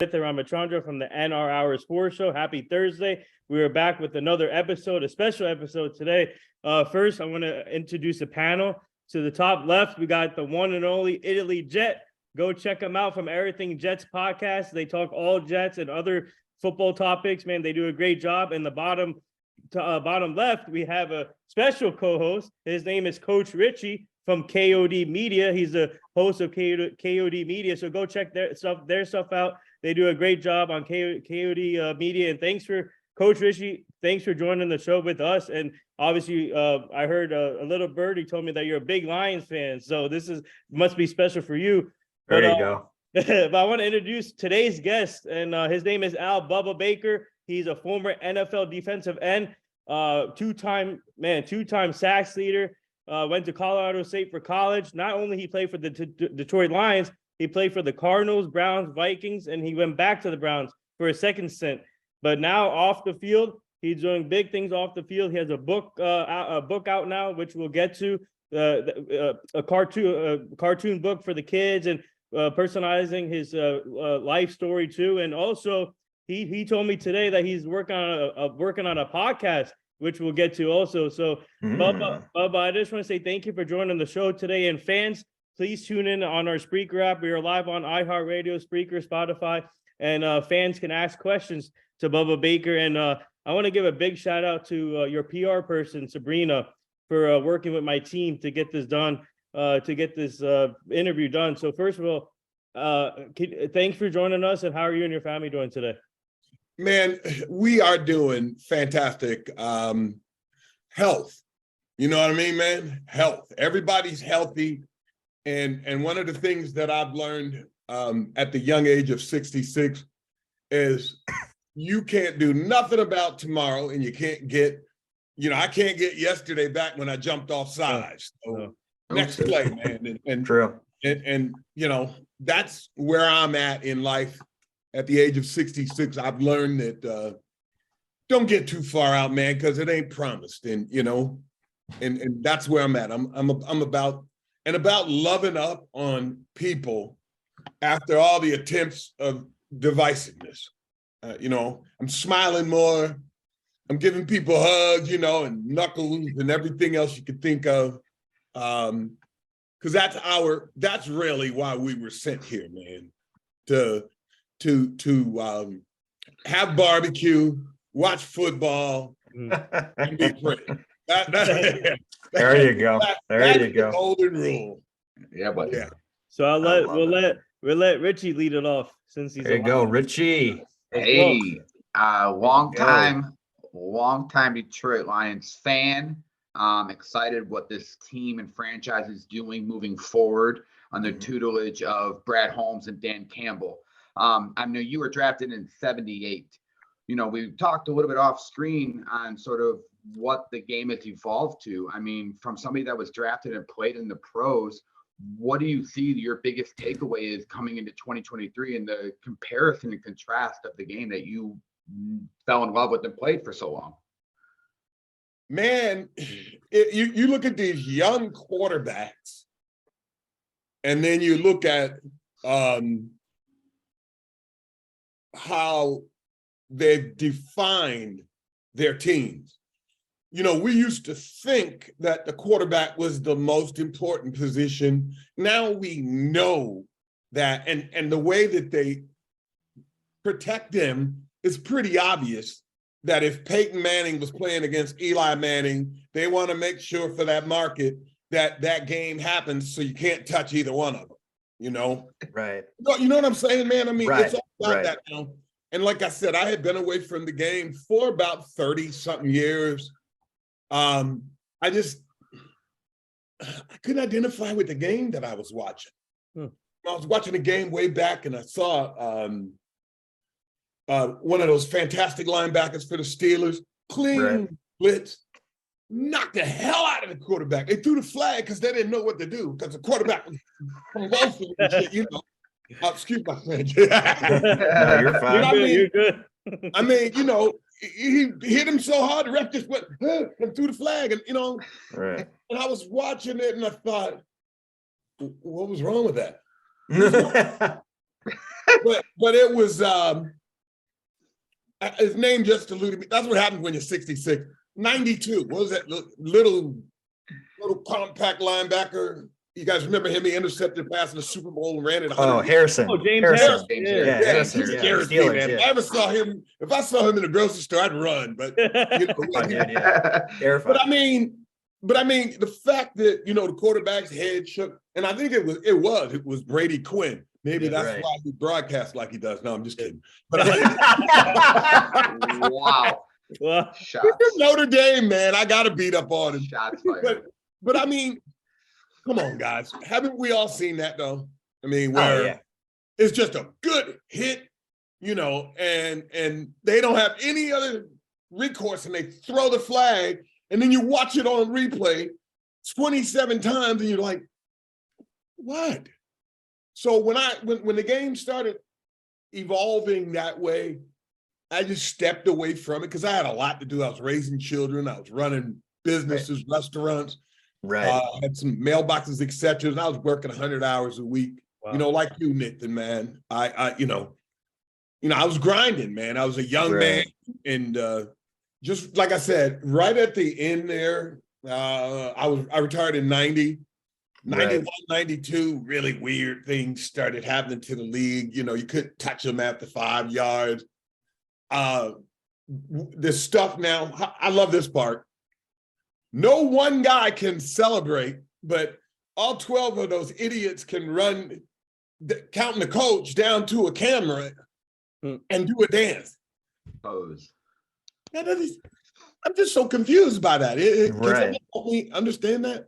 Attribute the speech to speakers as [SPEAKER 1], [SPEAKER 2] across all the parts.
[SPEAKER 1] With Ramachandra from the NR Hour Sports Show. Happy Thursday. We are back with another episode, a special episode today. First, I want to introduce a panel. To the top left, we got the one and only Italy Jet. Go check them out from Everything Jets podcast. They talk all Jets and other football topics. Man, they do a great job. In the bottom left, we have a special co-host. His name is Coach Richie from KOD Media. He's the host of KOD Media. So go check their stuff out. They do a great job on KOD Media. And thanks for Coach Richie. Thanks for joining the show with us. And obviously, I heard a little birdie told me that you're a big Lions fan. So this must be special for you.
[SPEAKER 2] There you go.
[SPEAKER 1] But I want to introduce today's guest, and his name is Bubba Baker. He's a former NFL defensive end, two-time sacks leader. Went to Colorado State for college. Not only he played for the Detroit Lions, he played for the Cardinals, Browns, Vikings, and he went back to the Browns for a second stint. But now off the field, he's doing big things off the field. He has a book out now, which we'll get to, a cartoon book for the kids and personalizing his life story too. And also, he told me today that he's working on a podcast, which we'll get to also. So, Bubba, I just want to say thank you for joining the show today. And fans, please tune in on our Spreaker app. We are live on iHeartRadio, Spreaker, Spotify, and fans can ask questions to Bubba Baker. And I want to give a big shout out to your PR person, Sabrina, for working with my team to get this done, to get this interview done. So first of all, thanks for joining us. And how are you and your family doing today?
[SPEAKER 3] Man, we are doing fantastic. Health, you know what I mean, man? Health. Everybody's healthy. And one of the things that I've learned at the young age of 66 is you can't do nothing about tomorrow, and you can't get, I can't get yesterday back when I jumped off sides. So next play, man. And
[SPEAKER 2] True.
[SPEAKER 3] And that's where I'm at in life. At the age of 66, I've learned that don't get too far out, man, because it ain't promised. And and that's where I'm at. I'm about loving up on people after all the attempts of divisiveness. I'm smiling more. I'm giving people hugs, and knuckles and everything else you could think of. Because that's really why we were sent here, man. To have barbecue, watch football, and be pretty.
[SPEAKER 2] There you go. There you go.
[SPEAKER 3] The golden rule.
[SPEAKER 2] Yeah, but
[SPEAKER 3] yeah.
[SPEAKER 1] So we'll let Richie lead it off since he's.
[SPEAKER 2] There you go, Richie.
[SPEAKER 4] Hey, long time Detroit Lions fan. Excited what this team and franchise is doing moving forward under tutelage of Brad Holmes and Dan Campbell. I know you were drafted in 78. We talked a little bit off screen on sort of what the game has evolved to. I mean, from somebody that was drafted and played in the pros, what do you see your biggest takeaway is coming into 2023 and the comparison and contrast of the game that you fell in love with and played for so long?
[SPEAKER 3] Man, you look at these young quarterbacks, and then you look at how they've defined their teams. We used to think that the quarterback was the most important position. Now we know that, and the way that they protect them is pretty obvious, that if Peyton Manning was playing against Eli Manning, they want to make sure for that market that game happens so you can't touch either one of them,
[SPEAKER 2] Right.
[SPEAKER 3] You know what I'm saying, man? I mean,
[SPEAKER 2] Right.
[SPEAKER 3] It's all about that now. And like I said, I had been away from the game for about 30-something years. I couldn't identify with the game that I was watching. I was watching a game way back, and I saw one of those fantastic linebackers for the Steelers, clean blitz, knocked the hell out of the quarterback. They threw the flag because they didn't know what to do because the quarterback was convulsing and shit, excuse my French.
[SPEAKER 2] No, you're fine.
[SPEAKER 1] You're good.
[SPEAKER 3] I mean, he hit him so hard, the ref just went and threw the flag, and
[SPEAKER 2] Right.
[SPEAKER 3] And I was watching it, and I thought, what was wrong with that? but it was his name just eluded me. That's what happens when you're 66. 92. What was that little compact linebacker? You guys remember him? He intercepted a pass in the Super Bowl and ran it.
[SPEAKER 2] Oh, Harrison.
[SPEAKER 1] Oh, James
[SPEAKER 2] Harrison.
[SPEAKER 4] James
[SPEAKER 1] Yeah.
[SPEAKER 2] Yeah,
[SPEAKER 3] Yeah,
[SPEAKER 2] Harrison.
[SPEAKER 3] he
[SPEAKER 2] Yeah.
[SPEAKER 3] scares me,
[SPEAKER 2] Steelers,
[SPEAKER 3] man. If I
[SPEAKER 2] yeah.
[SPEAKER 3] ever saw him, if I saw him in the grocery store, I'd run. But you know,
[SPEAKER 2] Oh, dude, yeah. Terrifying.
[SPEAKER 3] but I mean, the fact that the quarterback's head shook, and I think it was Brady Quinn. Maybe
[SPEAKER 2] Yeah,
[SPEAKER 3] that's
[SPEAKER 2] right.
[SPEAKER 3] why he broadcasts like he does. No, I'm just kidding. But
[SPEAKER 4] Wow.
[SPEAKER 1] Well,
[SPEAKER 4] Shots.
[SPEAKER 3] Notre Dame, man, I got to beat up on him.
[SPEAKER 4] Shots fired.
[SPEAKER 3] But I mean, come on, guys, haven't we all seen that though? I mean,
[SPEAKER 2] Oh,
[SPEAKER 3] where
[SPEAKER 2] yeah.
[SPEAKER 3] it's just a good hit, and they don't have any other recourse, and they throw the flag, and then you watch it on replay 27 times, and you're like, what? So when the game started evolving that way, I just stepped away from it because I had a lot to do. I was raising children, I was running businesses, restaurants,
[SPEAKER 2] Right.
[SPEAKER 3] I had some mailboxes, etc. And I was working 100 hours a week.
[SPEAKER 1] wow.
[SPEAKER 3] Like you, Nathan, man. I was grinding, man. I was a young man, and just like I said, right at the end there, I retired in 90. 91, 92, really weird things started happening to the league. You couldn't touch them after 5 yards. This stuff now, I love this part. No one guy can celebrate, but all 12 of those idiots can run, counting the coach down to a camera and do a dance.
[SPEAKER 4] Pose.
[SPEAKER 3] I'm just so confused by that. Can
[SPEAKER 2] Right.
[SPEAKER 3] somebody help me understand that?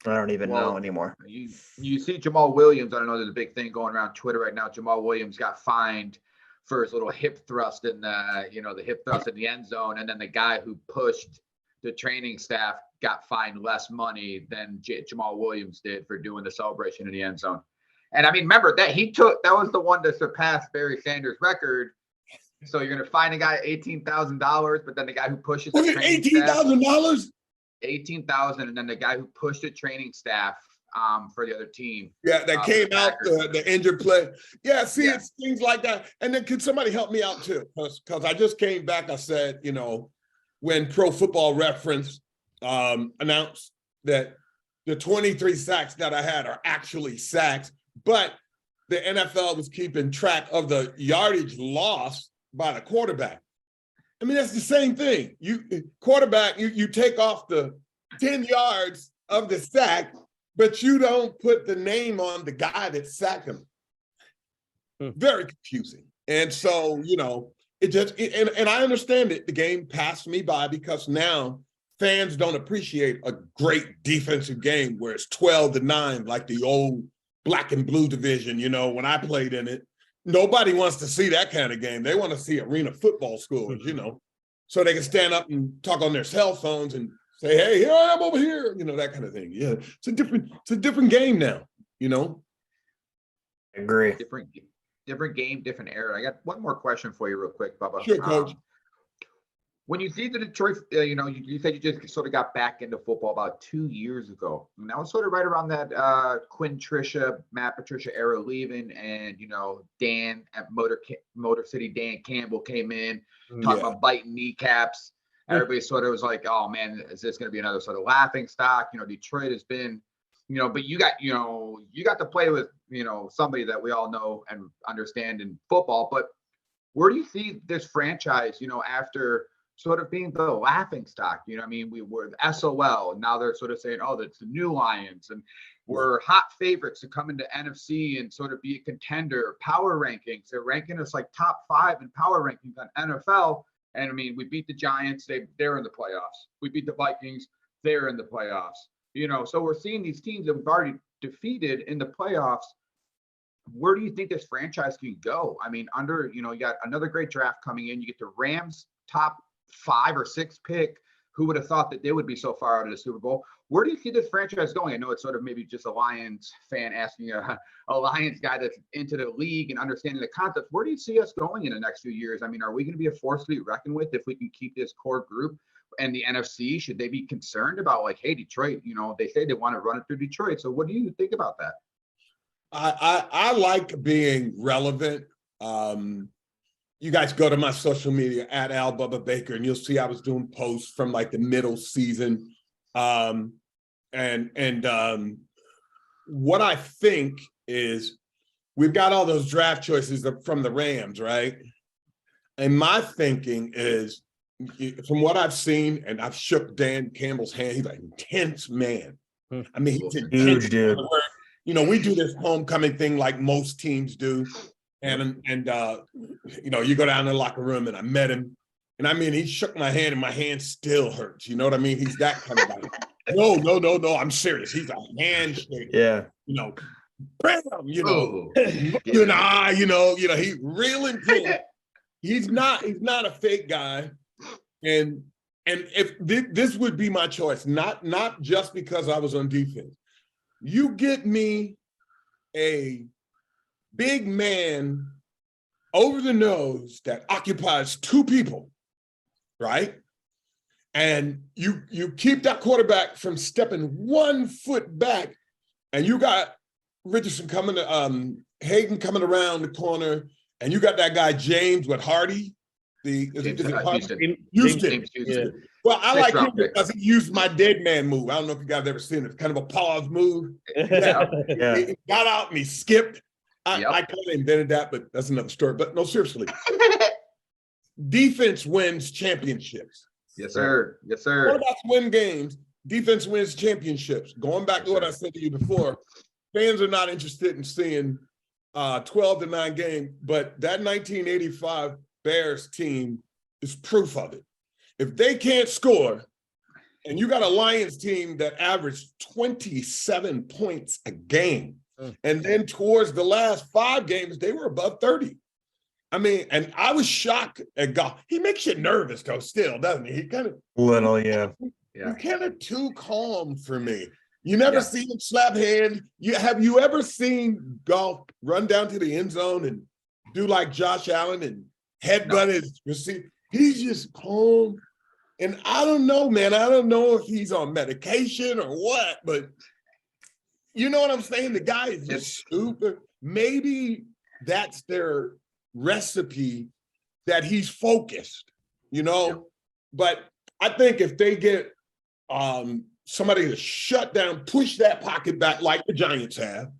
[SPEAKER 2] I don't even
[SPEAKER 4] Well,
[SPEAKER 2] know anymore.
[SPEAKER 4] You see Jamal Williams. I don't know. There's a big thing going around Twitter right now. Jamal Williams got fined for his little hip thrust in the hip thrust in the end zone, and then the guy who pushed the training staff got fined less money than Jamal Williams did for doing the celebration in the end zone. And I mean, remember that that was the one to surpass Barry Sanders' record. So you're gonna fine a guy $18,000, but then the guy who pushes
[SPEAKER 3] Was
[SPEAKER 4] the
[SPEAKER 3] it
[SPEAKER 4] training staff,
[SPEAKER 3] $18,000?
[SPEAKER 4] 18,000, and then the guy who pushed the training staff for the other team.
[SPEAKER 3] Yeah, that came out the injured player. Yeah, see,
[SPEAKER 4] Yeah.
[SPEAKER 3] it's things like that. And then can somebody help me out too? Because I just came back. I said, when Pro Football Reference announced that the 23 sacks that I had are actually sacks, but the NFL was keeping track of the yardage lost by the quarterback. I mean, that's the same thing. You take off the 10 yards of the sack, but you don't put the name on the guy that sacked him. Very confusing. And so, and I understand it. The game passed me by because now fans don't appreciate a great defensive game where it's 12-9, like the old black and blue division, when I played in it. Nobody wants to see that kind of game. They want to see arena football scores, so they can stand up and talk on their cell phones and say, hey, here I am over here, that kind of thing. Yeah, it's a different game now,
[SPEAKER 2] I agree.
[SPEAKER 4] Different game, different era. I got one more question for you real quick, Bubba.
[SPEAKER 3] Sure, Coach.
[SPEAKER 4] When you see the Detroit, you said you just sort of got back into football about 2 years ago. And that was sort of right around that Matt Patricia era leaving, and Dan at Motor City, Dan Campbell came in, talking about biting kneecaps. Everybody sort of was like, "Oh man, is this going to be another sort of laughing stock?" Detroit has been, but you got to play with somebody that we all know and understand in football. But where do you see this franchise, after sort of being the laughing stock? We were SOL, and now they're sort of saying, oh, that's the new Lions, and we're hot favorites to come into NFC and sort of be a contender. Power rankings, they're ranking us like top 5 in power rankings on NFL. And we beat the Giants, they're in the playoffs. We beat the Vikings, they're in the playoffs. So we're seeing these teams that we've already defeated in the playoffs. Where do you think this franchise can go? You got another great draft coming in. You get the Rams top 5 or 6 pick. Who would have thought that they would be so far out of the Super Bowl? Where do you see this franchise going? I know it's sort of maybe just a Lions fan asking a Lions guy that's into the league and understanding the concepts. Where do you see us going in the next few years? Are we going to be a force to be reckoned with if we can keep this core group? And the NFC, should they be concerned about, like, hey, Detroit, they say they want to run it through Detroit. So what do you think about that?
[SPEAKER 3] I like being relevant. You guys go to my social media at Al Bubba Baker, and you'll see I was doing posts from like the middle season. What I think is we've got all those draft choices from the Rams, right? And my thinking is, from what I've seen, and I've shook Dan Campbell's hand, he's an intense man. I mean, he's
[SPEAKER 2] Huge dude.
[SPEAKER 3] You know, we do this homecoming thing like most teams do. And you know, you go down to the locker room and I met him. And I mean, he shook my hand and my hand still hurts. You know what I mean? He's that kind of guy. No, I'm serious. He's a handshake.
[SPEAKER 2] Yeah.
[SPEAKER 3] You know, bam, you know, you and I, you know, he real important. He's not a fake guy. And if this would be my choice, not just because I was on defense. You get me a big man over the nose that occupies two people, right? And you keep that quarterback from stepping 1 foot back, and you got Richardson coming to Hayden coming around the corner, and you got that guy James with Hardy. Houston.
[SPEAKER 1] Yeah.
[SPEAKER 3] Well, I like him because he used my dead man move. I don't know if you guys ever seen it. It's kind of a pause move.
[SPEAKER 2] Yeah.
[SPEAKER 3] He got out and he skipped. I kind of invented that, but that's another story. But no, seriously. Defense wins championships.
[SPEAKER 4] Yes, sir. Yes, sir.
[SPEAKER 3] Quarterbacks win games. Defense wins championships. Going back to what I said to you before, fans are not interested in seeing 12-9 game, but that 1985 Bears team is proof of it. If they can't score, and you got a Lions team that averaged 27 points a game, and then towards the last 5 games, they were above 30. I mean, and I was shocked at Goff. He makes you nervous, though, still, doesn't he? He kind of
[SPEAKER 2] little, yeah.
[SPEAKER 3] He's kind of too calm for me. You never see him slap hands. Have you ever seen Goff run down to the end zone and do like Josh Allen and headbutt his receiver? He's just calm. And I don't know, man. I don't know if he's on medication or what, but you know what I'm saying? The guy is just stupid. Maybe that's their recipe, that he's focused, you know? Yep. But I think if they get somebody to shut down, push that pocket back like the Giants have,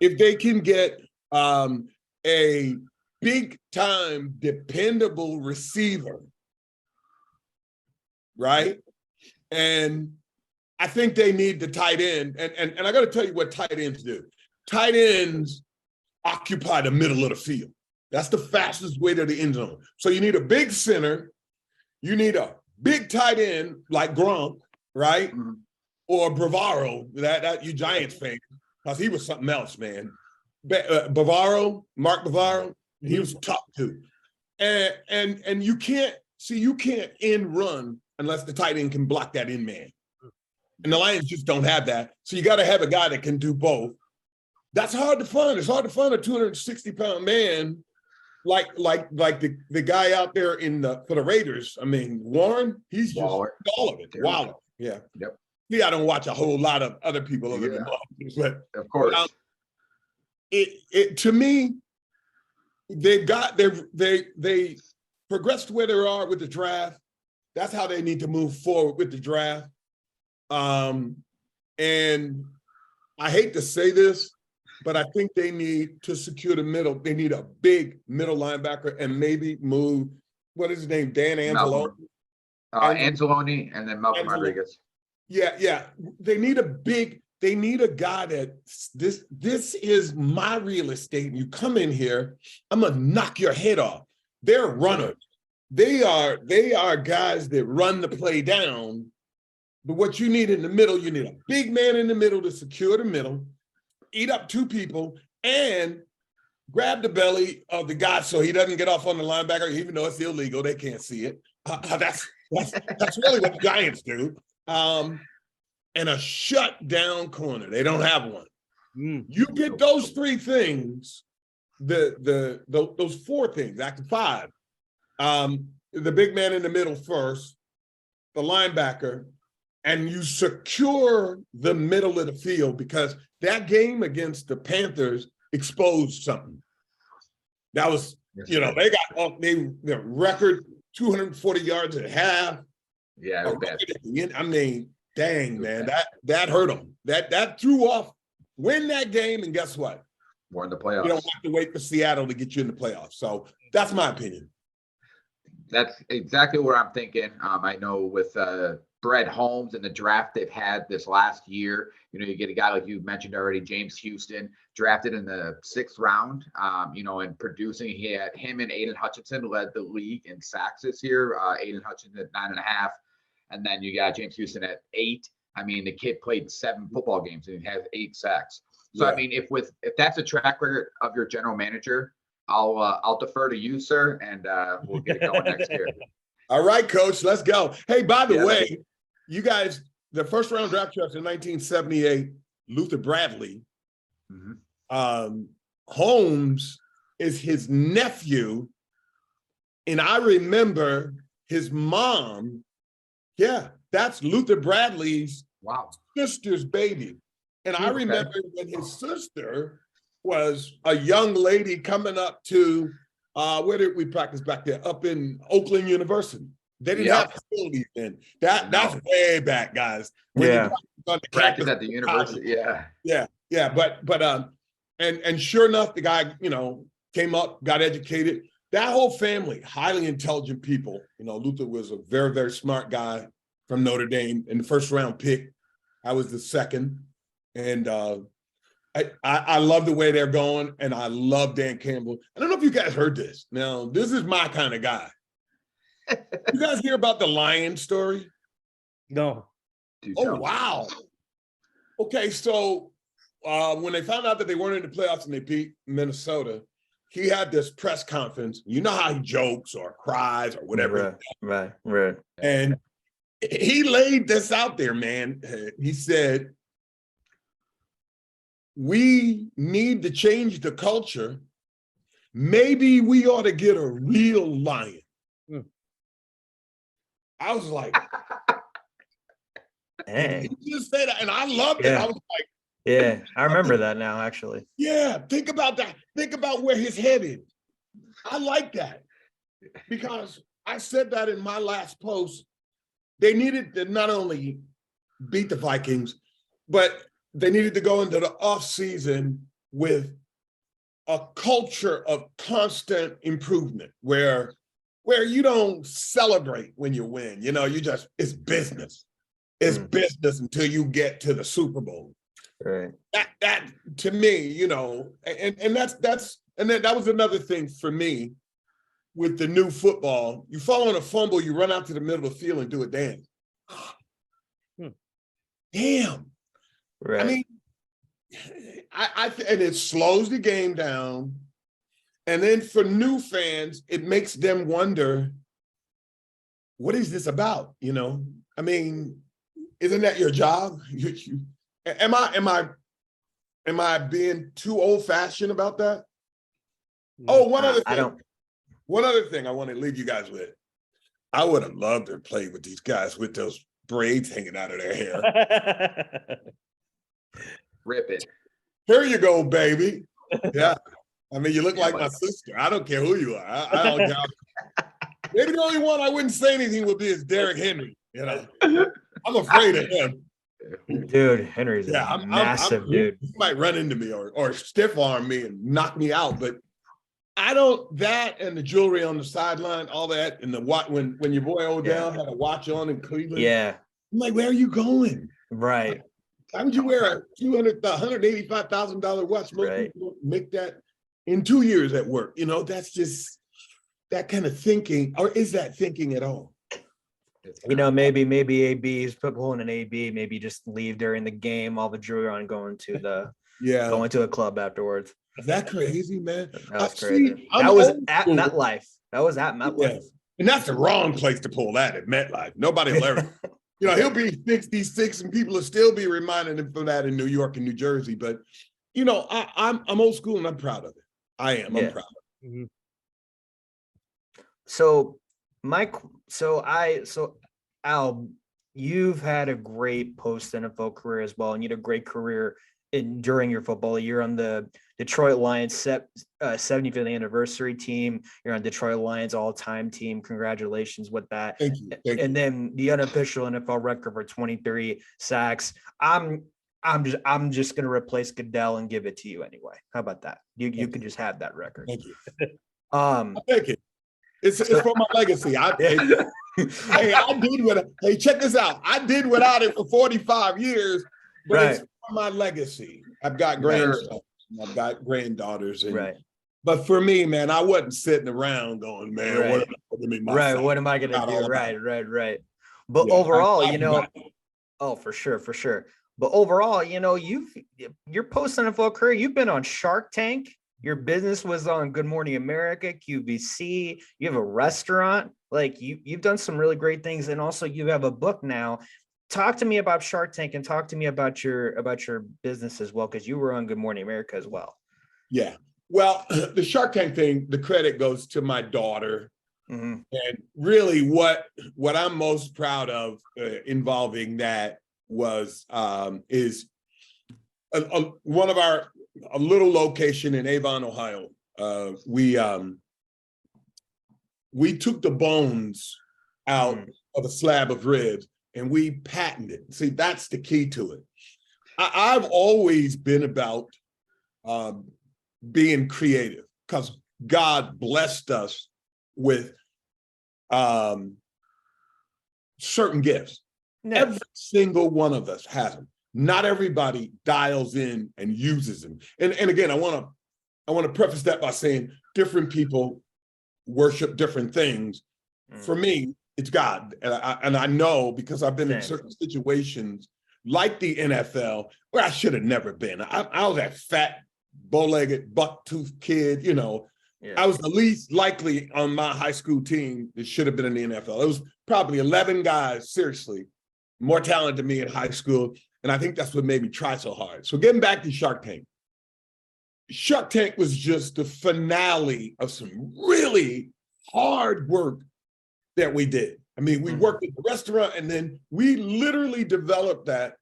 [SPEAKER 3] if they can get a big-time, dependable receiver, right? And I think they need the tight end. And I got to tell you what tight ends do. Tight ends occupy the middle of the field. That's the fastest way to the end zone. So you need a big center. You need a big tight end like Gronk, right? Mm-hmm. Or Bavaro, that you Giants fan, because he was something else, man. Mark Bavaro, he was tough too. And you can't end run unless the tight end can block that in man. And the Lions just don't have that. So you got to have a guy that can do both. That's hard to find. It's hard to find a 260-pound man like the guy out there for the Raiders. I mean, Warren, he's just all of it. Wow. Yeah.
[SPEAKER 4] Yep.
[SPEAKER 3] Yeah, I don't watch a whole lot of other people other than Waller, but
[SPEAKER 4] of course.
[SPEAKER 3] It to me, they progressed where they are with the draft. That's how they need to move forward with the draft. And I hate to say this, but I think they need to secure the middle. They need a big middle linebacker and maybe move, what is his name? Dan Anzalone?
[SPEAKER 4] Anzalone and then Malcolm Rodriguez.
[SPEAKER 3] Yeah. They need a guy that this is my real estate. And you come in here, I'm gonna knock your head off. They're runners. They are guys that run the play down. But what you need in the middle, you need a big man in the middle to secure the middle, eat up 2 people, and grab the belly of the guy so he doesn't get off on the linebacker, even though it's illegal. They can't see it. That's really what the Giants do. And a shutdown corner. They don't have one. You get those 3 things, those 4 things, actually 5. The big man in the middle first, the linebacker, and you secure the middle of the field, because that game against the Panthers exposed something. That was, they got their record 240 yards at half.
[SPEAKER 4] Yeah, it was bad.
[SPEAKER 3] I mean, dang, man, that hurt them. That threw off. Win that game, and guess what?
[SPEAKER 4] We're in the playoffs.
[SPEAKER 3] You don't have to wait for Seattle to get you in the playoffs. So that's my opinion.
[SPEAKER 4] That's exactly what I'm thinking. I know with Brett Holmes and the draft they've had this last year, you get a guy like you mentioned already, James Houston, drafted in the 6th round, and producing. He had him and Aiden Hutchinson led the league in sacks this year. Aiden Hutchinson at 9.5. And then you got James Houston at 8. I mean, the kid played 7 football games and he has 8 sacks. So, yeah. I mean, if that's a track record of your general manager, I'll defer to you, sir, and we'll get it going next year.
[SPEAKER 3] All right, Coach, let's go. Hey, by the way, you guys, the first round draft choice in 1978, Luther Bradley. Mm-hmm. Holmes is his nephew, and I remember his mom. Yeah, that's Luther Bradley's sister's baby. And I remember when his sister was a young lady coming up to, where did we practice back there? Up in Oakland University. They didn't have facilities then. That's way back, guys.
[SPEAKER 2] When
[SPEAKER 4] practice at the university,
[SPEAKER 3] yeah. But and sure enough, the guy, came up, got educated. That whole family, highly intelligent people. Luther was a very, very smart guy from Notre Dame, in the first round pick. I was the second. And I love the way they're going, and I love Dan Campbell. I don't know if you guys heard this. Now, this is my kind of guy. You guys hear about the Lion story?
[SPEAKER 1] No.
[SPEAKER 3] Oh, wow. Okay, so when they found out that they weren't in the playoffs and they beat Minnesota, he had this press conference. You know how he jokes or cries or whatever.
[SPEAKER 2] Right.
[SPEAKER 3] And he laid this out there, man. He said, we need to change the culture. Maybe we ought to get a real lion. I was like,
[SPEAKER 2] hey.
[SPEAKER 3] He just said that, and I loved it. I was like,
[SPEAKER 2] yeah, I remember that now, actually.
[SPEAKER 3] Yeah, think about that. Think about where his head is. I like that, because I said that in my last post. They needed to not only beat the Vikings, but they needed to go into the offseason with a culture of constant improvement where you don't celebrate when you win. It's business. It's business until you get to the Super Bowl.
[SPEAKER 2] Right.
[SPEAKER 3] That to me, and that was another thing for me with the new football. You fall on a fumble, you run out to the middle of the field and do a dance. Damn.
[SPEAKER 2] Right.
[SPEAKER 3] I mean, and it slows the game down. And then for new fans, it makes them wonder, what is this about? I mean, isn't that your job? Am I being too old-fashioned about that? Oh, one other thing. One other thing I want to leave you guys with. I would have loved to play with these guys with those braids hanging out of their hair.
[SPEAKER 4] Rip it.
[SPEAKER 3] Here you go, baby. Yeah. I mean, you look like my sister. I don't care who you are. I don't care. Maybe the only one I wouldn't say anything would be is Derrick Henry. I'm afraid of him.
[SPEAKER 2] Dude, Henry's a massive dude.
[SPEAKER 3] He might run into me or stiff arm me and knock me out, but that and the jewelry on the sideline, all that, and the watch when your boy Odell had a watch on in Cleveland.
[SPEAKER 2] Yeah. I'm
[SPEAKER 3] like, where are you going?
[SPEAKER 2] Right.
[SPEAKER 3] Why would you wear a $185,000 watch? Most people don't make that in 2 years at work. That's just that kind of thinking, or is that thinking at all?
[SPEAKER 2] Maybe AB's pulling an AB, maybe just leave during the game, all the jewelry on, going to a club afterwards.
[SPEAKER 3] Is that crazy, man?
[SPEAKER 2] That was crazy. That was at MetLife.
[SPEAKER 3] Yeah. And that's the wrong place to pull that, at MetLife. Nobody will ever. He'll be 66 and people will still be reminding him of that in New York and New Jersey. But, I'm old school and I'm proud of it. I am. I'm proud of it. Mm-hmm.
[SPEAKER 2] So Al, you've had a great post NFL career as well, and you had a great career during your football. You're on the Detroit Lions 75th anniversary team. You're on Detroit Lions all-time team. Congratulations with that.
[SPEAKER 3] Thank you.
[SPEAKER 2] And then the unofficial NFL record for 23 sacks. I'm just gonna replace Goodell and give it to you anyway. How about that? You can just have that record.
[SPEAKER 3] Thank you.
[SPEAKER 2] I'll
[SPEAKER 3] take it. It's for my legacy. Hey, check this out. I did without it for 45 years, but it's for my legacy. I've got grandsons, I've got granddaughters, but for me, man, I wasn't sitting around going, man, what am I putting in my side?
[SPEAKER 2] What am I gonna do? Right. But overall, for sure. But overall, your post NFL career, you've been on Shark Tank. Your business was on Good Morning America, QVC. You have a restaurant. Like you've done some really great things, and also you have a book now. Talk to me about Shark Tank and talk to me about your business as well, because you were on Good Morning America as well.
[SPEAKER 3] Yeah. Well, the Shark Tank thing, the credit goes to my daughter.
[SPEAKER 2] Mm-hmm.
[SPEAKER 3] And really what I'm most proud of involving that is one of a little location in Avon, Ohio. We took the bones out of a slab of ribs and we patented it. See, that's the key to it. I've always been about being creative because God blessed us with certain gifts. Yes. Every single one of us has them. Not everybody dials in and uses them. And again, I want to preface that by saying different people worship different things. For me, it's God. And I know because I've been in certain situations like the NFL where I should have never been. I was that fat, bow-legged, buck-toothed kid, I was the least likely on my high school team that should have been in the NFL. It was probably 11 guys, seriously, more talented than me in high school. And I think that's what made me try so hard. So getting back to Shark Tank. Shark Tank was just the finale of some really hard work that we did. I mean, we worked at the restaurant and then we literally developed that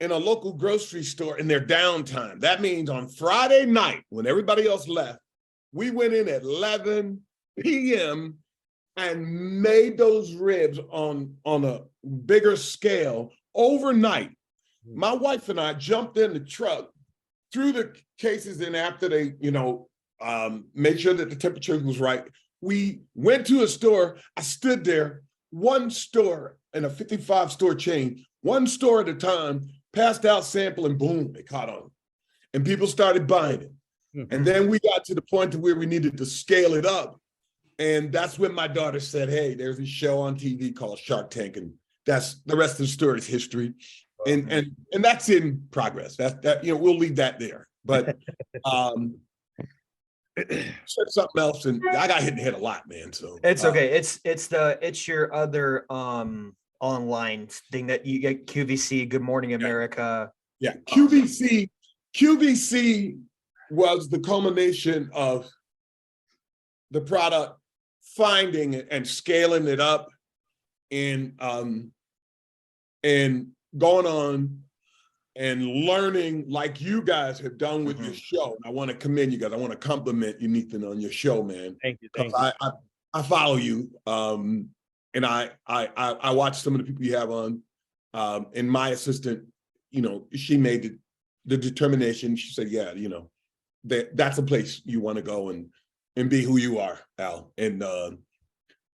[SPEAKER 3] in a local grocery store in their downtime. That means on Friday night, when everybody else left, we went in at 11 p.m. and made those ribs on a bigger scale overnight. My wife and I jumped in the truck, threw the cases in after they, made sure that the temperature was right. We went to a store. I stood there, one store in a 55-store chain, one store at a time, passed out sample, and boom, it caught on. And people started buying it. And then we got to the point to where we needed to scale it up. And that's when my daughter said, hey, there's a show on TV called Shark Tank. And that's the rest of the story is history. And that's in progress. We'll leave that there. But said something else, and I got hit in the head a lot, man. So
[SPEAKER 2] it's okay. It's your other online thing that you get, QVC, Good Morning America.
[SPEAKER 3] Yeah, QVC was the culmination of the product finding it and scaling it up and going on and learning like you guys have done with your show. And I want to commend you guys. I want to compliment you, Nathan, on your show, man.
[SPEAKER 1] Thank you.
[SPEAKER 3] I follow you. And I watch some of the people you have on. And my assistant, she made the determination. She said, yeah, that's a place you want to go and be who you are, Al. And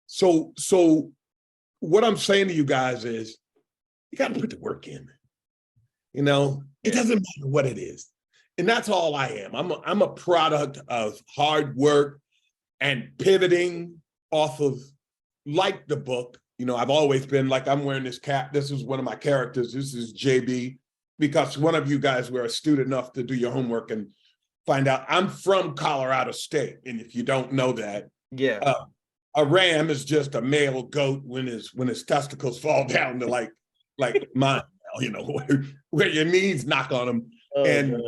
[SPEAKER 3] so what I'm saying to you guys is you got to put the work in. It doesn't matter what it is. And that's all I am. I'm a product of hard work and pivoting off of, like the book. I've always been like, I'm wearing this cap. This is one of my characters. This is JB, because one of you guys were astute enough to do your homework and find out I'm from Colorado State. And if you don't know that, a ram is just a male goat when his testicles fall down to like mine. Where your knees knock on them. And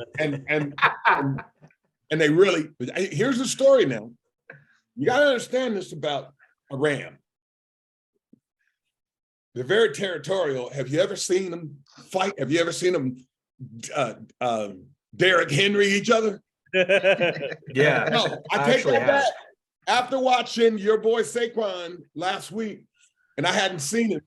[SPEAKER 3] they really, here's the story now. You got to understand this about a ram. They're very territorial. Have you ever seen them fight? Have you ever seen them Derrick Henry each other?
[SPEAKER 2] Yeah.
[SPEAKER 3] No, I
[SPEAKER 2] I
[SPEAKER 3] take
[SPEAKER 2] actually
[SPEAKER 3] that back.
[SPEAKER 2] have.
[SPEAKER 3] After watching your boy Saquon last week, and I hadn't seen him,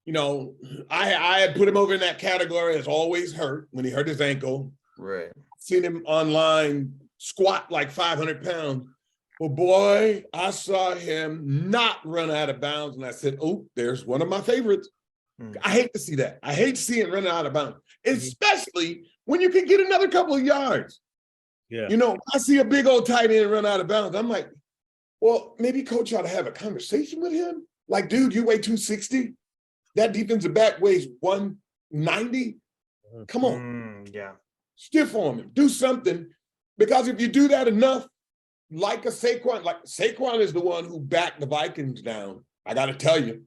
[SPEAKER 3] you know, I had put him over in that category as always hurt when he hurt his ankle.
[SPEAKER 2] Right.
[SPEAKER 3] Seen him online squat like 500 pounds. Well, boy, I saw him not run out of bounds, and I said, oh, there's one of my favorites. I hate to see that. I hate seeing running out of bounds, especially when you can get another couple of yards.
[SPEAKER 1] Yeah.
[SPEAKER 3] You know, I see a big old tight end run out of bounds. I'm like, well, maybe coach ought to have a conversation with him. Like, dude, you weigh 260. That defensive back weighs 190. Come on.
[SPEAKER 2] Yeah.
[SPEAKER 3] Stiff arm him. Do something. Because if you do that enough, like Saquon is the one who backed the Vikings down. I got to tell you,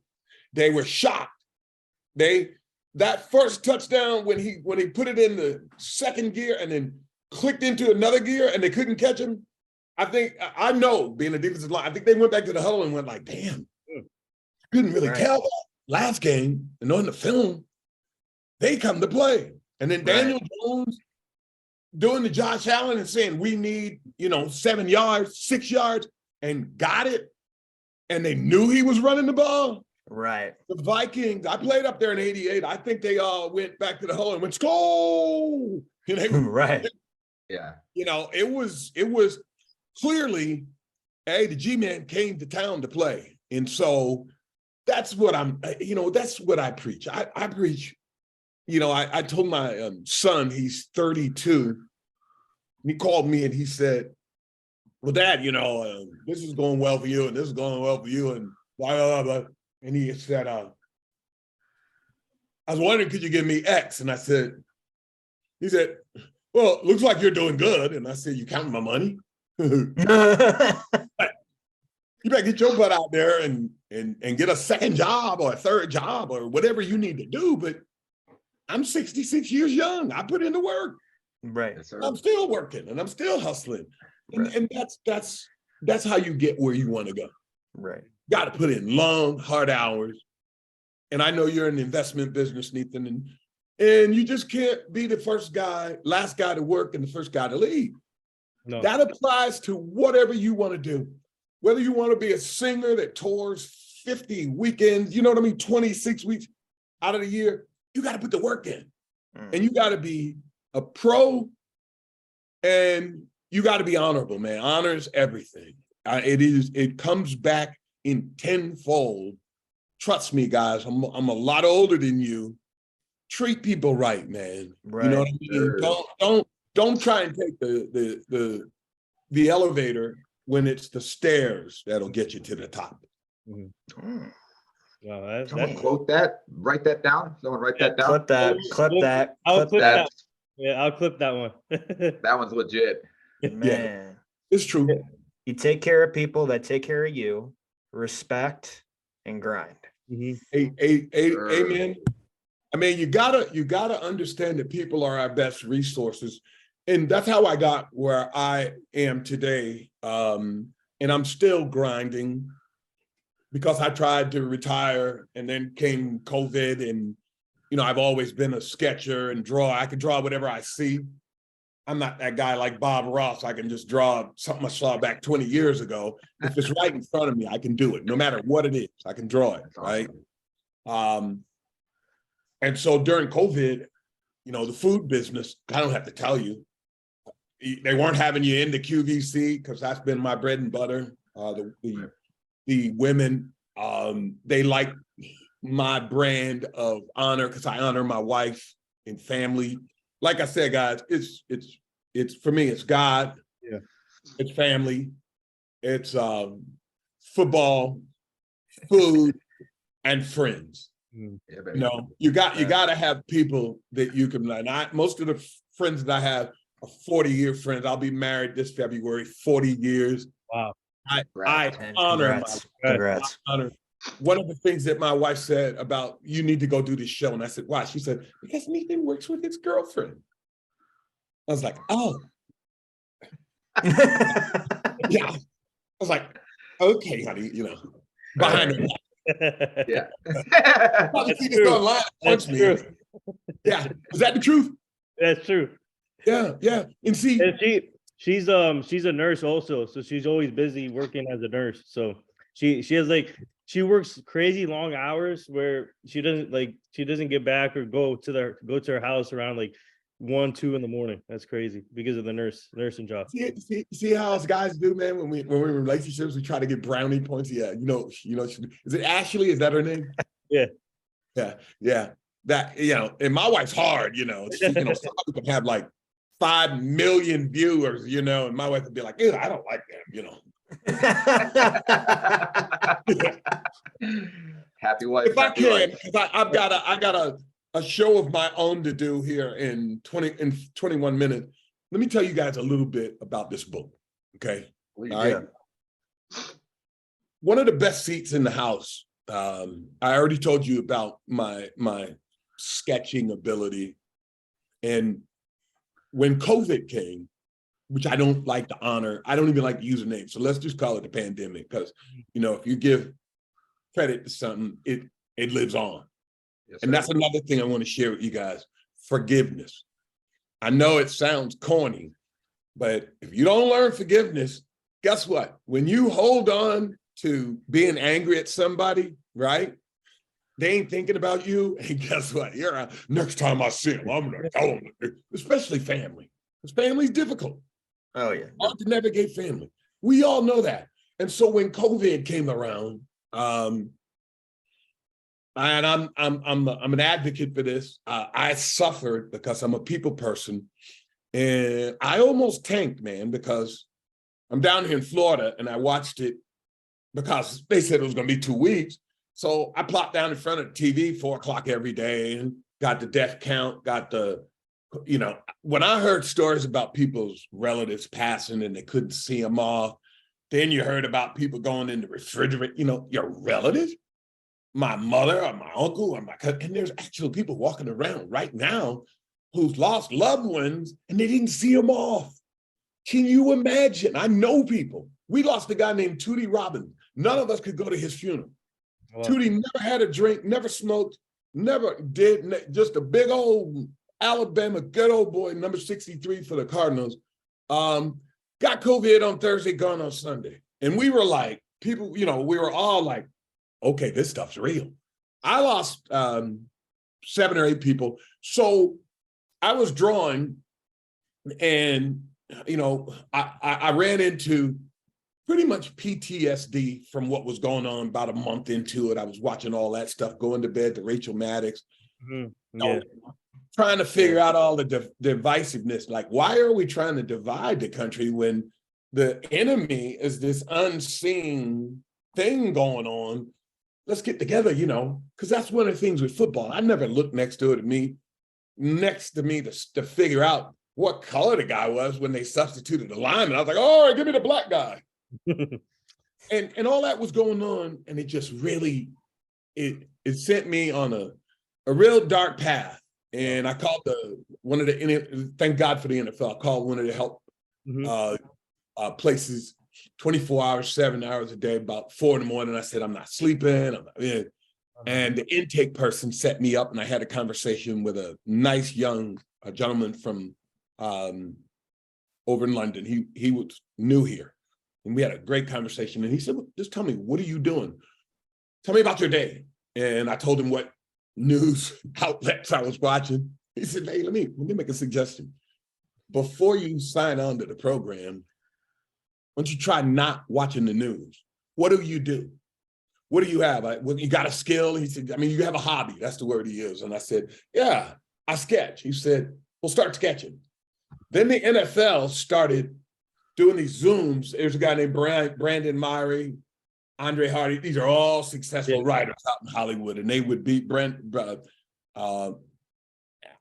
[SPEAKER 3] they were shocked. That first touchdown when he put it in the second gear and then clicked into another gear and they couldn't catch him. I know being a defensive line, I think they went back to the huddle and went like, damn, couldn't really tell that last game. And on the film, they come to play. And then Daniel Jones doing the Josh Allen and saying, we need, 7 yards, 6 yards, and got it. And they knew he was running the ball.
[SPEAKER 2] Right.
[SPEAKER 3] The Vikings, I played up there in '88. I think they all went back to the huddle and went, "Go!"
[SPEAKER 2] Right.
[SPEAKER 4] Yeah.
[SPEAKER 3] It was clearly, hey, the G-Man came to town to play. And so that's what that's what I preach. I preach, I told my son, he's 32. He called me and he said, well, Dad, this is going well for you and this is going well for you and blah, blah, blah. And he said, I was wondering, could you give me X? And he said, well, looks like you're doing good. And I said, you counting my money? You better get your butt out there and get a second job or a third job or whatever you need to do. But I'm 66 years young. I put in the work.
[SPEAKER 2] Right.
[SPEAKER 3] I'm still working and I'm still hustling. And that's how you get where you want to go.
[SPEAKER 2] Right.
[SPEAKER 3] Got to put in long, hard hours. And I know you're in the investment business, Nathan, and you just can't be the last guy to work and the first guy to leave. No. That applies to whatever you want to do. Whether you want to be a singer that tours 50 weekends, 26 weeks out of the year, you got to put the work in. And you got to be a pro and you got to be honorable, man. Honor is everything. It comes back in tenfold. Trust me, guys, I'm a lot older than you. Treat people right, man.
[SPEAKER 2] Right.
[SPEAKER 3] You know what I mean? Don't try and take the elevator when it's the stairs that'll get you to the top.
[SPEAKER 4] Someone quote that. Write that down. Someone write that down.
[SPEAKER 2] Clip that.
[SPEAKER 1] I'll clip that. Yeah, I'll clip that one.
[SPEAKER 4] That one's legit.
[SPEAKER 2] Man,
[SPEAKER 3] yeah, it's true.
[SPEAKER 2] You take care of people that take care of you. Respect and grind.
[SPEAKER 3] Amen. I mean, you gotta understand that people are our best resources, and that's how I got where I am today. And I'm still grinding because I tried to retire, and then came COVID, and I've always been a sketcher and draw. I can draw whatever I see. I'm not that guy like Bob Ross. I can just draw something I saw back 20 years ago. If it's right in front of me, I can do it. No matter what it is, I can draw it, right? And so during COVID, the food business, I don't have to tell you, they weren't having you in the QVC because that's been my bread and butter. The women, they like my brand of honor because I honor my wife and family. Like I said, guys, it's for me, it's God, it's family, it's football, food, and friends. Yeah, you got to have people that you can learn. Most of the friends that I have are 40-year friends. I'll be married this February, 40 years.
[SPEAKER 1] Wow.
[SPEAKER 3] I honor
[SPEAKER 2] Congrats.
[SPEAKER 3] I honor. One of the things that my wife said about, you need to go do this show. And I said, why? She said, because Nathan works with his girlfriend. I was like, oh. Yeah. I was like, okay, honey, behind her.
[SPEAKER 4] Yeah.
[SPEAKER 3] Probably see this
[SPEAKER 1] true.
[SPEAKER 3] online.
[SPEAKER 1] That's
[SPEAKER 3] Punch me.
[SPEAKER 1] true.
[SPEAKER 3] Yeah, is that the truth?
[SPEAKER 1] That's true.
[SPEAKER 3] Yeah, yeah. And see,
[SPEAKER 1] And she's a nurse also, so she's always busy working as a nurse. So she has like she works crazy long hours where she doesn't get back or go to her house around like 1, 2 in the morning. That's crazy because of the nursing job.
[SPEAKER 3] see how us guys do, man. When we're in relationships, we try to get brownie points. Yeah, is it Ashley? Is that her name?
[SPEAKER 1] Yeah.
[SPEAKER 3] Yeah. That and my wife's hard. Somebody can have like 5 million viewers. And my wife would be like, "Ew, I don't like them."
[SPEAKER 4] Happy wife.
[SPEAKER 3] If I
[SPEAKER 4] happy
[SPEAKER 3] can,
[SPEAKER 4] life.
[SPEAKER 3] because I got a show of my own to do here in 21 minutes. Let me tell you guys a little bit about this book. Okay.
[SPEAKER 4] Please.
[SPEAKER 3] All right. One of the best seats in the house. I already told you about my sketching ability. And when COVID came, which I don't like to honor, I don't even like to use a name. So let's just call it the pandemic, because if you give credit to something, it lives on.
[SPEAKER 4] Yes,
[SPEAKER 3] and that's another thing I want to share with you guys. Forgiveness. I know it sounds corny, but if you don't learn forgiveness, guess what? When you hold on to being angry at somebody, right? They ain't thinking about you. And guess what? Next time I see them, I'm going to tell them, especially family. Because family's difficult.
[SPEAKER 2] Oh, yeah.
[SPEAKER 3] Hard to navigate family. We all know that. And so when COVID came around, and I'm an advocate for this. I suffered because I'm a people person. And I almost tanked, man, because I'm down here in Florida and I watched it because they said it was going to be 2 weeks. So I plopped down in front of the TV 4 o'clock every day and got the death count, when I heard stories about people's relatives passing and they couldn't see them off, then you heard about people going in the refrigerator, your relatives, my mother or my uncle or my cousin, and there's actually people walking around right now who've lost loved ones and they didn't see them off. Can you imagine? I know people. We lost a guy named Tootie Robbins. None of us could go to his funeral. Wow. Tootie never had a drink, never smoked, never did, just a big old Alabama good old boy, number 63 for the Cardinals. Got COVID on Thursday, gone on Sunday. And we were like, people, we were all like, okay, this stuff's real. I lost 7 or 8 people. So I was drawing and, I ran into pretty much PTSD from what was going on about a month into it. I was watching all that stuff, going to bed to Rachel Maddox, trying to figure out all the divisiveness. Like, why are we trying to divide the country when the enemy is this unseen thing going on? Let's get together, because that's one of the things with football. I never looked next to me to figure out what color the guy was when they substituted the lineman. I was like, all right, give me the black guy. and all that was going on. And it just really, it sent me on a real dark path. And I called thank God for the NFL. I called one of the help places 24 hours, 7 hours a day, about 4 in the morning. I said, I'm not sleeping. And the intake person set me up and I had a conversation with a nice young gentleman from over in London. He was new here. And we had a great conversation. And he said, just tell me, what are you doing? Tell me about your day. And I told him what news outlets I was watching. He said, hey, let me make a suggestion. Before you sign on to the program, why don't you try not watching the news? What do you do? What do you have? You got a skill? He said, you have a hobby. That's the word he used. And I said, yeah, I sketch. He said, well, start sketching. Then the NFL started doing these Zooms. There's a guy named Brandon Myrie, Andre Hardy. These are all successful writers out in Hollywood, and they would beat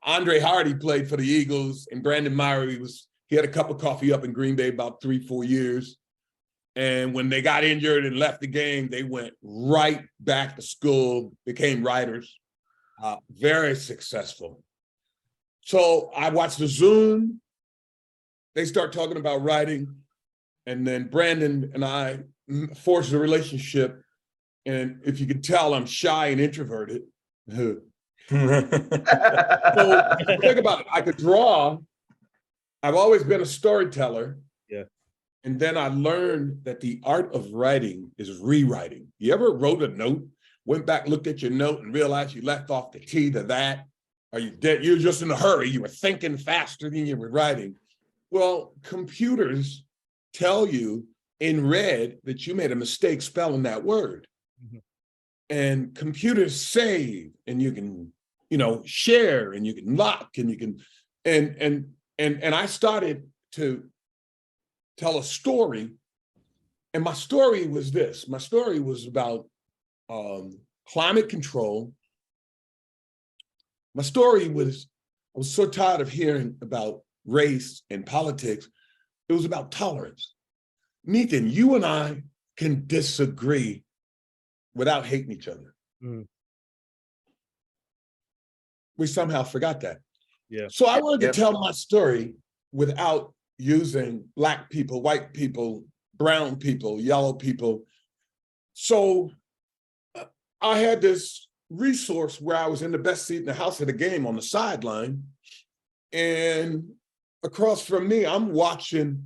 [SPEAKER 3] Andre Hardy played for the Eagles, and Brandon Myrie he had a cup of coffee up in Green Bay about 3-4 years. And when they got injured and left the game, they went right back to school, became writers, very successful. So I watched the Zoom. They start talking about writing. And then Brandon and I forged a relationship And if you can tell, I'm shy and introverted. So think about it. I could draw. I've always been a storyteller.
[SPEAKER 1] Yeah.
[SPEAKER 3] And then I learned that the art of writing is rewriting. You ever wrote a note, went back, looked at your note and realized you left off the T to that? Or you're just in a hurry. You were thinking faster than you were writing. Well, computers tell you in red that you made a mistake spelling that word. Mm-hmm. And computers save, and you can, share, and you can lock, and you can, and I started to tell a story, and my story was this. My story was about climate control. My story was, I was so tired of hearing about race and politics. It was about tolerance. Nathan, you and I can disagree without hating each other. Mm. We somehow forgot that.
[SPEAKER 1] Yeah.
[SPEAKER 3] So I wanted to tell my story without using Black people, white people, brown people, yellow people. So I had this resource where I was in the best seat in the house at a game on the sideline. And across from me, I'm watching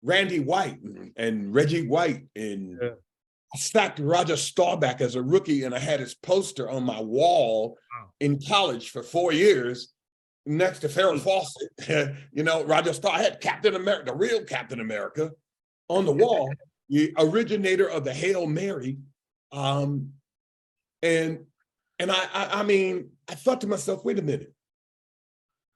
[SPEAKER 3] Randy White and Reggie White. And I stacked Roger Staubach as a rookie, and I had his poster on my wall in college for 4 years next to Farrah Fawcett. Roger Staubach. I had Captain America, the real Captain America, on the wall, the originator of the Hail Mary. And I thought to myself, wait a minute,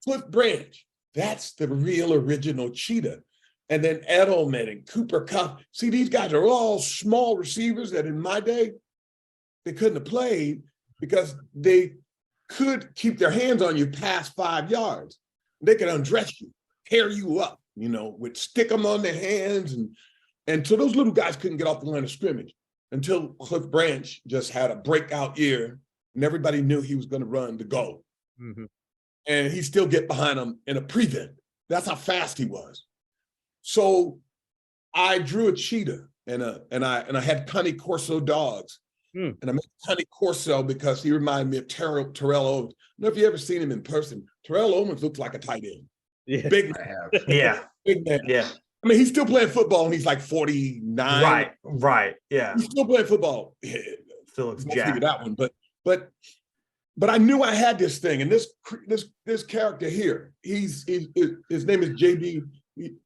[SPEAKER 3] Cliff Branch, that's the real original Cheetah. And then Edelman and Cooper Kupp. See, these guys are all small receivers that in my day, they couldn't have played because they could keep their hands on you past 5 yards. They could undress you, tear you up, would stick them on their hands. And so those little guys couldn't get off the line of scrimmage until Cliff Branch just had a breakout year and everybody knew he was going to run the goal. Mm-hmm. And he still get behind them in a prevent. That's how fast he was. So I drew a cheetah and I had Connie Corso dogs. And I made Connie Corso because he reminded me of Terrell Owens. I don't know if you ever seen him in person. Terrell Owens looks like a tight end.
[SPEAKER 1] Yeah.
[SPEAKER 3] Big man.
[SPEAKER 2] Yeah.
[SPEAKER 3] Big man.
[SPEAKER 2] Yeah.
[SPEAKER 3] I mean, he's still playing football and he's like 49.
[SPEAKER 2] Right. Yeah.
[SPEAKER 3] He's still playing football.
[SPEAKER 2] Phillips Jack.
[SPEAKER 3] That one. But I knew I had this thing, and this character here, his name is JB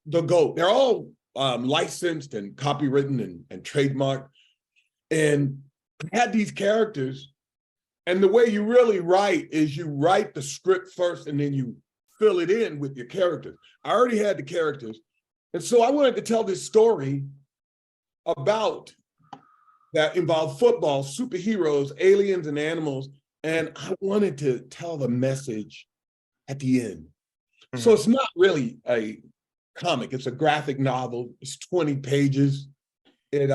[SPEAKER 3] the GOAT. They're all licensed and copywritten and trademarked. And I had these characters, and the way you really write is you write the script first and then you fill it in with your characters. I already had the characters. And so I wanted to tell this story about that involved football, superheroes, aliens, and animals. And I wanted to tell the message at the end. Mm-hmm. So it's not really a comic. It's a graphic novel. It's 20 pages. It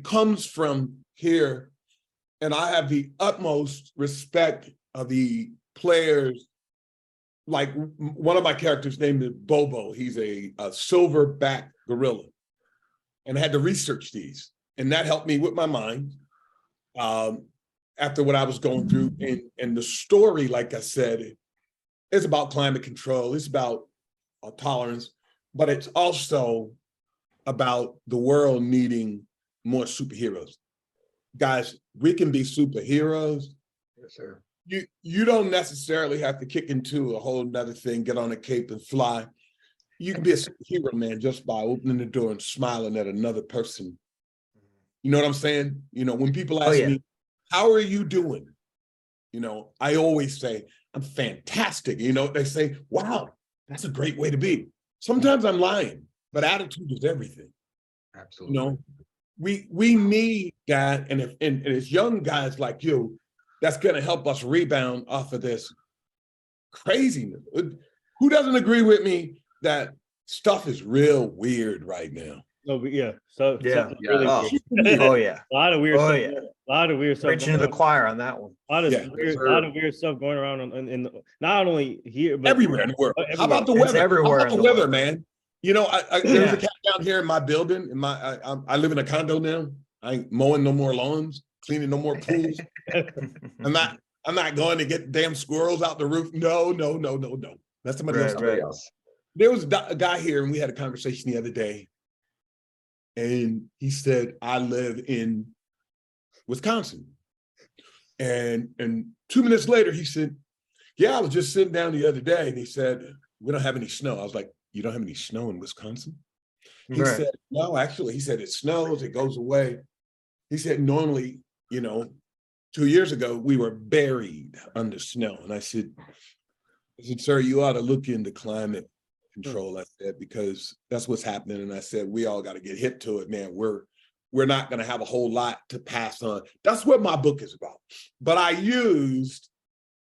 [SPEAKER 3] comes from here. And I have the utmost respect of the players. Like one of my characters named is Bubba. He's a silverback gorilla. And I had to research these. And that helped me with my mind. After what I was going through, and the story, like I said, is about climate control. It's about tolerance, but it's also about the world needing more superheroes. Guys, we can be superheroes.
[SPEAKER 4] Yes, sir.
[SPEAKER 3] You don't necessarily have to kick into a whole nother thing, get on a cape and fly. You can be a superhero, man, just by opening the door and smiling at another person. You know what I'm saying? When people ask me, how are you doing? I always say, I'm fantastic. They say, wow, that's a great way to be. Sometimes I'm lying, but attitude is everything.
[SPEAKER 4] Absolutely.
[SPEAKER 3] We need that. And it's young guys like you that's going to help us rebound off of this craziness. Who doesn't agree with me that stuff is real weird right now?
[SPEAKER 1] No, yeah. So
[SPEAKER 2] yeah.
[SPEAKER 1] Really
[SPEAKER 2] oh yeah.
[SPEAKER 1] A lot of weird stuff.
[SPEAKER 2] Yeah.
[SPEAKER 1] A lot of weird stuff.
[SPEAKER 2] Preaching to the choir on that one.
[SPEAKER 1] A lot of weird stuff going around in not only here, but
[SPEAKER 3] everywhere in the world. How about the weather?
[SPEAKER 2] Everywhere.
[SPEAKER 3] How about the weather, man? You know, there's a cat down here in my building. I live in a condo now. I ain't mowing no more lawns, cleaning no more pools. I'm not going to get damn squirrels out the roof. No. That's somebody else.
[SPEAKER 2] Right.
[SPEAKER 3] There was a guy here, and we had a conversation the other day, and he said, "I live in Wisconsin," and 2 minutes later, he said, "Yeah, I was just sitting down the other day," and he said, "We don't have any snow." I was like, "You don't have any snow in Wisconsin?" He said, "No, actually," he said, "it snows, it goes away." He said, "Normally, 2 years ago, we were buried under snow." And I said, "Sir, you ought to look into climate control," I said, "because that's what's happening." And I said, "We all got to get hip to it, man. We're not going to have a whole lot to pass on." That's what my book is about. But I used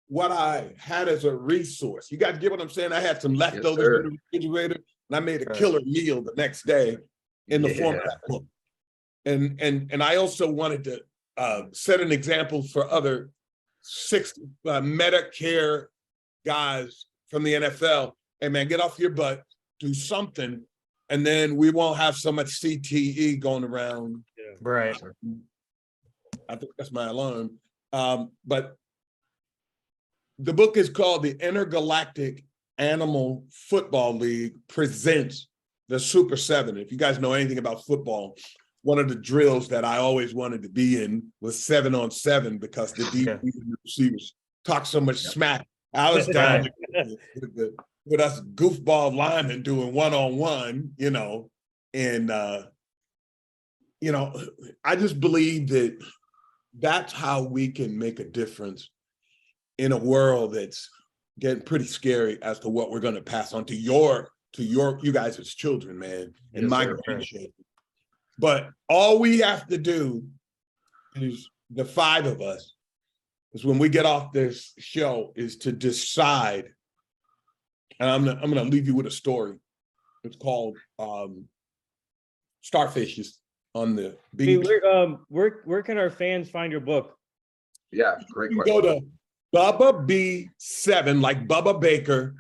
[SPEAKER 3] what I had as a resource. You guys get what I'm saying? I had some leftovers in the refrigerator, and I made a killer meal the next day in the form of that book. And I also wanted to set an example for other 60 Medicare guys from the NFL. Hey man, get off your butt, do something, and then we won't have so much CTE going around.
[SPEAKER 2] Yeah. Right.
[SPEAKER 3] I think that's my alarm. But the book is called The Intergalactic Animal Football League Presents the Super Seven. If you guys know anything about football, one of the drills that I always wanted to be in was 7-on-7 because the deep receivers talk so much smack. I was down with us goofball linemen doing 1-on-1, and I just believe that that's how we can make a difference in a world that's getting pretty scary as to what we're going to pass on to you guys as children, man, and my grandchildren. But all we have to do is, the five of us, is when we get off this show, is to decide. And I'm gonna leave you with a story. It's called Starfishes on the Beach.
[SPEAKER 1] Hey, where can our fans find your book?
[SPEAKER 4] Yeah, great
[SPEAKER 3] You
[SPEAKER 4] question.
[SPEAKER 3] go to Bubba B7, like Bubba Baker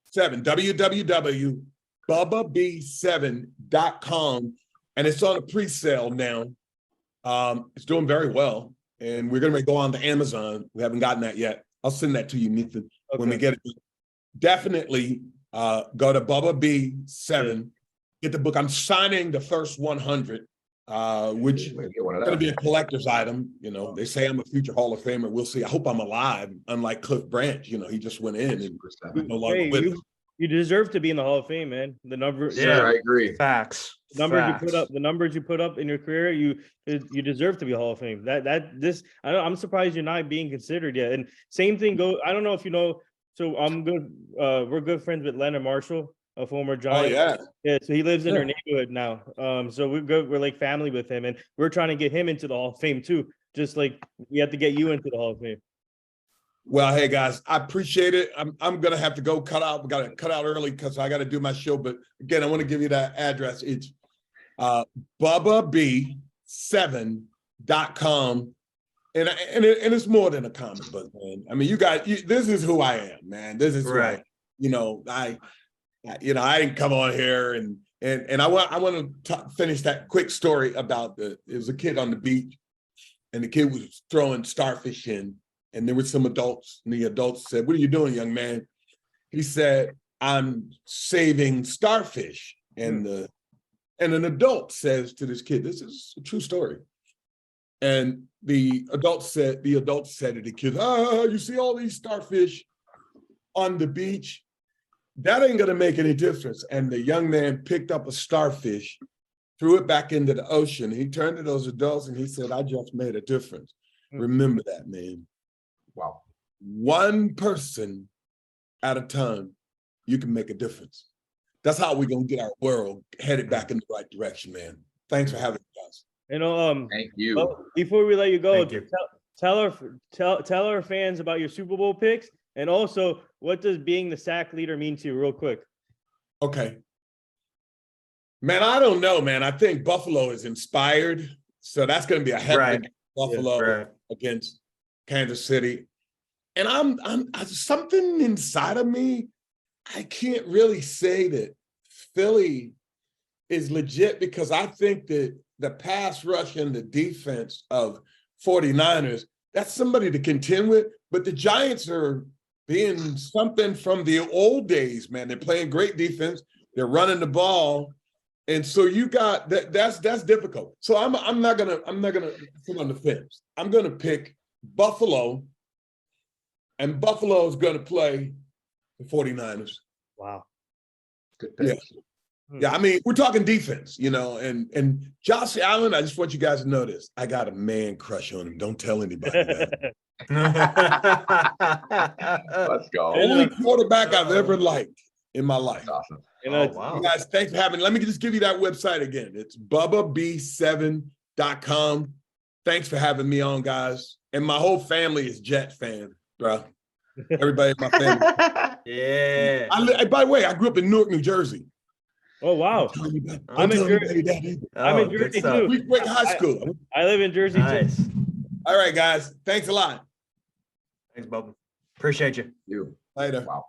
[SPEAKER 3] 7, www.bubbab7.com, and it's on a pre-sale now. It's doing very well, and we're gonna go on to Amazon. We haven't gotten that yet. I'll send that to you, Nathan, when we get it. Definitely go to Bubba B7, get the book. I'm signing the first 100, which is going to be a collector's item. They say I'm a future Hall of Famer. We'll see. I hope I'm alive, unlike Cliff Branch. He just went in and no longer with us.
[SPEAKER 1] You deserve to be in the Hall of Fame, man. The number,
[SPEAKER 4] I agree.
[SPEAKER 2] Facts.
[SPEAKER 1] The numbers you put up in your career, you deserve to be a Hall of Fame. I'm surprised you're not being considered yet. And same thing I don't know if you know. So I'm good. We're good friends with Leonard Marshall, a former Giant.
[SPEAKER 3] Oh
[SPEAKER 1] yeah. So he lives in our neighborhood now. So we're good. We're like family with him, and we're trying to get him into the Hall of Fame too. Just like we have to get you into the Hall of Fame.
[SPEAKER 3] Well, hey guys, I appreciate it. I'm gonna have to go cut out. We gotta cut out early because I gotta do my show. But again, I want to give you that address. It's bubbab7.com. And it's more than a comic book, man. I mean, you guys, this is who I am, man. This is who I am. I didn't come on here and I want to finish that quick story about there was a kid on the beach, and the kid was throwing starfish in, and there were some adults, and the adults said, "What are you doing, young man?" He said, "I'm saving starfish." And an adult says to this kid, this is a true story. And the adult said to the kid, "You see all these starfish on the beach? That ain't gonna make any difference." And the young man picked up a starfish, threw it back into the ocean. He turned to those adults and he said, "I just made a difference." Remember that, man.
[SPEAKER 4] Wow.
[SPEAKER 3] One person at a time, you can make a difference. That's how we're gonna get our world headed back in the right direction, man. Thanks for having me, guys.
[SPEAKER 4] Thank you.
[SPEAKER 1] Before we let you go, tell our fans about your Super Bowl picks, and also what does being the sack leader mean to you, real quick.
[SPEAKER 3] Okay, man, I don't know, man. I think Buffalo is inspired, so that's going to be a heavy Buffalo against Kansas City, and I'm something inside of me. I can't really say that Philly is legit because I think that the pass rush and the defense of 49ers, that's somebody to contend with. But the Giants are being something from the old days, man. They're playing great defense. They're running the ball. And so you got that's difficult. So I'm not gonna sit on the fence. I'm gonna pick Buffalo, and Buffalo is gonna play the 49ers.
[SPEAKER 1] Wow.
[SPEAKER 4] Good pick.
[SPEAKER 3] Yeah, I mean, we're talking defense, and Josh Allen, I just want you guys to know this. I got a man crush on him. Don't tell anybody that.
[SPEAKER 4] Let's go.
[SPEAKER 3] Only quarterback I've ever liked in my life.
[SPEAKER 4] That's awesome.
[SPEAKER 2] Wow.
[SPEAKER 3] You guys, thanks for having me. Let me just give you that website again. It's bubbab7.com. Thanks for having me on, guys. And my whole family is Jet fan, bro. Everybody in my family.
[SPEAKER 2] Yeah.
[SPEAKER 3] By the way, I grew up in Newark, New Jersey.
[SPEAKER 1] Oh, wow.
[SPEAKER 3] I'm in Jersey.
[SPEAKER 1] I'm in
[SPEAKER 2] good
[SPEAKER 1] Jersey,
[SPEAKER 2] stuff.
[SPEAKER 1] too.
[SPEAKER 3] We went to high school.
[SPEAKER 1] I live in Jersey,
[SPEAKER 2] Nice.
[SPEAKER 1] too.
[SPEAKER 3] All right, guys. Thanks a lot.
[SPEAKER 2] Thanks, Bubba. Appreciate you.
[SPEAKER 4] You.
[SPEAKER 3] Later.
[SPEAKER 4] Wow.